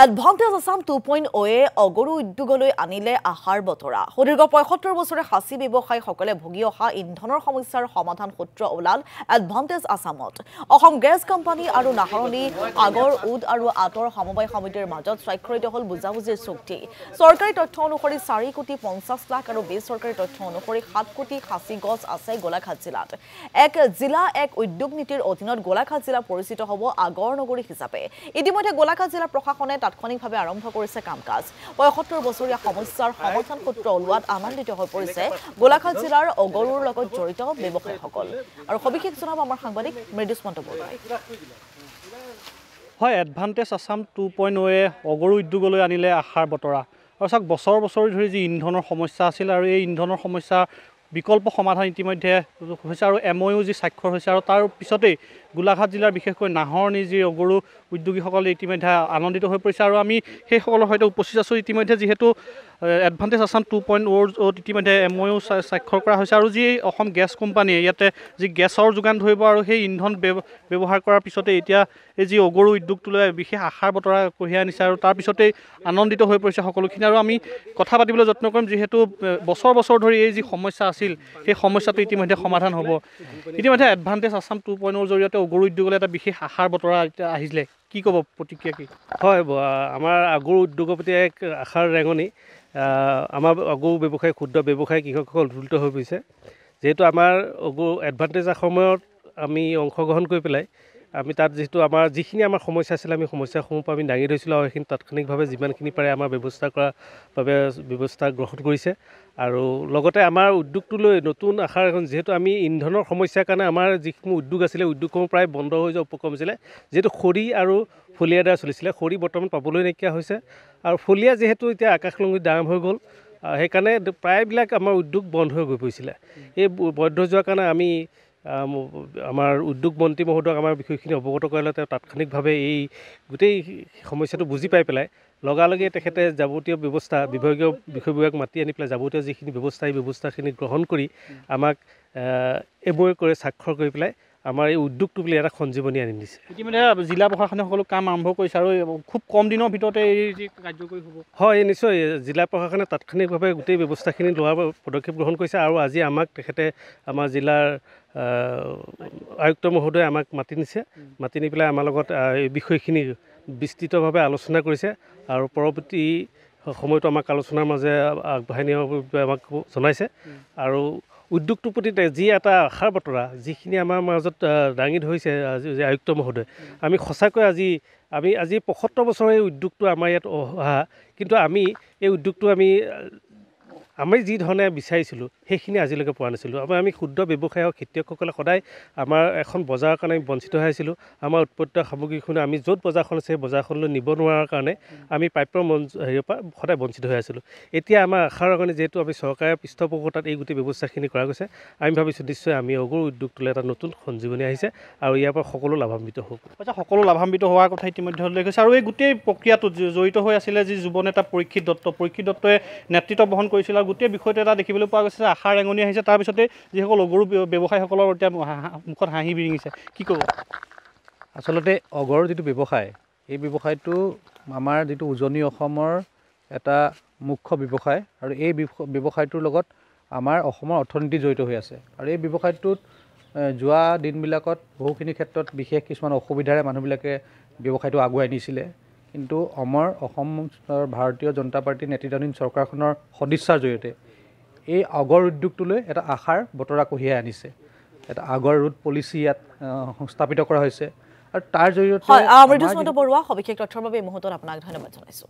advantage Assam 2.0 অগৰু উদ্যোগলৈ আনিলে আহাৰ বতৰা সুদীৰ্ঘ ৭৫ বছৰে খাচী ব্যৱসায়ীসকলে ভুগি অহা ইন্ধনৰ সমস্যাৰ সমাধান সূত্ৰ ওলাল এডভান্টেজ আসামত অসম গেছ কোম্পানী আৰু নাহৰণি আগৰ উদ আৰু আতৰ সমবায় সমিতিৰ মাজত স্বাক্ষৰিত হ'ল বুজাবুজিৰ চুক্তি চৰকাৰী তথ্য অনুসৰি 4 কোটি 50 লাখ আৰু বেচৰকাৰী তথ্য অনুসৰি 7 কোটি খাচী গছ আছে গোলাঘাট জিলাত এক জিলা এক উদ্যোগ নীতিৰ অধীনত গোলাঘাট জিলা পৰিচিত হ'ব আগৰ নগৰী হিচাপে ইতিমধ্যে গোলাঘাট জিলা প্ৰশাসনে তাৎক্ষণিকভাৱে আৰম্ভ কৰিছে কাম-কাজ ৭৫ বছৰীয়া সমস্যাৰ সমাধান সূত্ৰ ওলোৱাত আনন্দিত হৈ পৰিছে গোলাঘাট জিলাৰ অগৰুৰ লগত জড়িত ব্যৱসায়ীসকল আৰু সবিশেষ জনাব আমাৰ সাংবাদিক মৃদুস্মন্ত বৰুৱাই হয় এডভান্টেজ আসাম 2.0 অগৰু উদ্যোগলৈ আনিলে আহাৰ বতৰা আৰু চাওক বছৰ ধৰি যি ইন্ধনৰ সমস্যা আছিল আৰু এই ইন্ধনৰ সমস্যা বিকল্প সমাধান ইতিমধ্যে হৈছে আৰু MOU যি স্বাক্ষৰ হৈছে আৰু তাৰ পিছতেই গোলাঘাট জিলাৰ বিশেষকৈ নাহৰণি যি অগৰু উদ্যোগীসকলে ইতিমধ্যে আনন্দিত হৈ পৰিছে আৰু আমি সেইসকলৰ সৈতে উপস্থিত আছোঁ ইতিমধ্যে যিহেতু এডভান্টেজ আসাম 2.0 ইতিমধ্যে MOU স্বাক্ষৰ কৰা হৈছে আৰু যি অসম গেছ কোম্পানীয়ে ইয়াতে যি গেছৰ যোগান ধৰিব আৰু সেই ইন্ধন ব্যৱহাৰ কৰাৰ পিছতে এতিয়া এই যি অগৰু উদ্যোগটোলৈ বিশেষ আশাৰ বতৰা কঢ়িয়াই আনিছে আৰু তাৰ পিছতেই আনন্দিত হৈ পৰিছে সকলোখিনি আৰু আমি কথা পাতিবলৈ যত্ন কৰিম যিহেতু বছৰ ধৰি এই যি সমস্যা আছিল সেই সমস্যাটো ইতিমধ্যে সমাধান হ'ব ইতিমধ্যে এডভান্টেজ আসাম 2.0 জৰিয়তে অগৰু উদ্যোগলৈ এটা বিশেষ আশাৰ বতৰা এতিয়া আহিলে কি ক'ব প্ৰতিক্ৰিয়া কি হয় আমাৰ অগৰু উদ্যোগৰ প্ৰতি এক আশাৰ ৰেঙনি আমাৰ অগৰু ব্যৱসায়ী ক্ষুদ্ৰ ব্যৱসায়ী কৃষকসকল উদ্বুদ্ধ হৈ পৰিছে যিহেতু আমাৰ অগৰু এডভান্টেজ আসামত আমি অংশগ্ৰহণ কৰি পেলাই আমি তাত যিহেতু আমাৰ যিখিনি আমাৰ সমস্যা আছিল আমি সমস্যাসমূহ আমি দাঙি ধৰিছিলোঁ আৰু সেইখিনি তাৎক্ষণিকভাৱে যিমানখিনি পাৰে আমাৰ ব্যৱস্থা কৰাৰ বাবে ব্যৱস্থা গ্ৰহণ কৰিছে আৰু লগতে আমাৰ উদ্যোগটোলৈ নতুন আশাৰ এখন যিহেতু আমি ইন্ধনৰ সমস্যাৰ কাৰণে আমাৰ যিসমূহ উদ্যোগ আছিলে উদ্যোগসমূহ প্ৰায় বন্ধ হৈ যোৱা উপক্ৰম হৈছিলে যিহেতু খৰি আৰু ফলীয়াৰ দ্বাৰা চলিছিলে খৰি বৰ্তমান পাবলৈ নাইকিয়া হৈছে আৰু ফলীয়া যিহেতু এতিয়া আকাশলংঘী দাম হৈ গ'ল সেইকাৰণে প্ৰায়বিলাক আমাৰ উদ্যোগ বন্ধ হৈ গৈ পৰিছিলে এই বন্ধ হৈ যোৱাৰ কাৰণে আমি আমাৰ উদ্যোগ মন্ত্ৰী মহোদয়ক আমাৰ বিষয়খিনি অৱগত কৰালে তেওঁ তাৎক্ষণিকভাৱে এই গোটেই সমস্যাটো বুজি পাই পেলাই লগালগে তেখেতে যাৱতীয় ব্যৱস্থা বিভাগীয় বিষয়বোৰক মাতি আনি পেলাই যাৱতীয় যিখিনি ব্যৱস্থা এই ব্যৱস্থাখিনি গ্ৰহণ কৰি আমাক MOU কৰি স্বাক্ষৰ কৰি পেলাই আমাৰ এই উদ্যোগটো বুলি এটা সঞ্জীৱনী আনি দিছে ইতিমধ্যে জিলা প্ৰশাসনে সকলো কাম আৰম্ভ কৰিছে আৰু খুব কম দিনৰ ভিতৰতে এই যি কাৰ্যকৰী হ'ব হয় নিশ্চয় জিলা প্ৰশাসনে তাৎক্ষণিকভাৱে গোটেই ব্যৱস্থাখিনি লোৱাৰ পদক্ষেপ গ্ৰহণ কৰিছে আৰু আজি আমাক তেখেতে আমাৰ জিলাৰ আয়ুক্ত মহোদয়ে আমাক মাতি নিছে মাতি নি পেলাই আমাৰ লগত এই বিষয়খিনি বিস্তৃতভাৱে আলোচনা কৰিছে আৰু পৰৱৰ্তী সময়তো আমাক আলোচনাৰ মাজে আগবঢ়াই নিয়াৰ বাবে আমাক জনাইছে আৰু উদ্যোগটোৰ প্ৰতি যি এটা আশাৰ বতৰা যিখিনি আমাৰ মাজত দাঙি ধৰিছে আয়ুক্ত মহোদয় আমি সঁচাকৈ আজি ৭৫ বছৰ এই উদ্যোগটো আমাৰ ইয়াত অহা কিন্তু আমি এই উদ্যোগটো আমি যি ধৰণে বিচাৰিছিলোঁ সেইখিনি আজিলৈকে পোৱা নাছিলোঁ আমি ক্ষুদ্ৰ ব্যৱসায়ী আৰু খেতিয়কসকলে সদায় আমাৰ এখন বজাৰৰ কাৰণে আমি বঞ্চিত হৈ আছিলোঁ আমাৰ উৎপাদিত সামগ্ৰীখিনি আমি য'ত বজাৰখন আছে সেই বজাৰখনলৈ নিব নোৱাৰাৰ কাৰণে আমি প্ৰাপ্য হেৰিৰ পৰা সদায় বঞ্চিত হৈ আছিলোঁ এতিয়া আমাৰ আশাৰ কাৰণে যিহেতু আমি চৰকাৰৰ পৃষ্ঠপোষকতাত এই গোটেই ব্যৱস্থাখিনি কৰা গৈছে আমি ভাবিছোঁ নিশ্চয় আমি অগৰু উদ্যোগটোলৈ এটা নতুন সঞ্জীৱনী আহিছে আৰু ইয়াৰ পৰা সকলো লাভান্বিত হ'ব সকলো লাভান্বিত হোৱাৰ কথা ইতিমধ্যে উল্লেখ হৈছে আৰু এই গোটেই প্ৰক্ৰিয়াটোত জড়িত হৈ আছিলে যি যুৱ নেতা পৰীক্ষিত দত্তই নেতৃত্ব বহন কৰিছিল আৰু গোটেই বিষয়টো এটা দেখিবলৈ পোৱা গৈছে আশাৰ ৰেঙনি আহিছে তাৰপিছতে যিসকল অগৰু ব্যৱসায়ীসকলৰ এতিয়া মুখত হাঁহি বিৰিঙিছে কি ক'ব আচলতে অগৰৰ যিটো ব্যৱসায় এই ব্যৱসায়টো আমাৰ যিটো উজনি অসমৰ এটা মুখ্য ব্যৱসায় আৰু এই ব্যৱসায়টোৰ লগত আমাৰ অসমৰ অৰ্থনীতি জড়িত হৈ আছে আৰু এই ব্যৱসায়টোত যোৱা দিনবিলাকত বহুখিনি ক্ষেত্ৰত বিশেষ কিছুমান অসুবিধাৰে মানুহবিলাকে ব্যৱসায়টো আগুৱাই নিছিলে কিন্তু অসম ভাৰতীয় জনতা পাৰ্টীৰ নেতৃত্বাধীন চৰকাৰখনৰ সদিচ্ছাৰ জৰিয়তে এই অগৰ উদ্যোগটোলৈ এটা আশাৰ বতৰা কঢ়িয়াই আনিছে এটা আগৰ ৰুট পলিচি ইয়াত সংস্থাপিত কৰা হৈছে আৰু তাৰ জৰিয়তে মৃদুস্মন্ত বৰুৱা সবিশেষ তথ্যৰ বাবে এই মুহূৰ্তত আপোনাক ধন্যবাদ জনাইছোঁ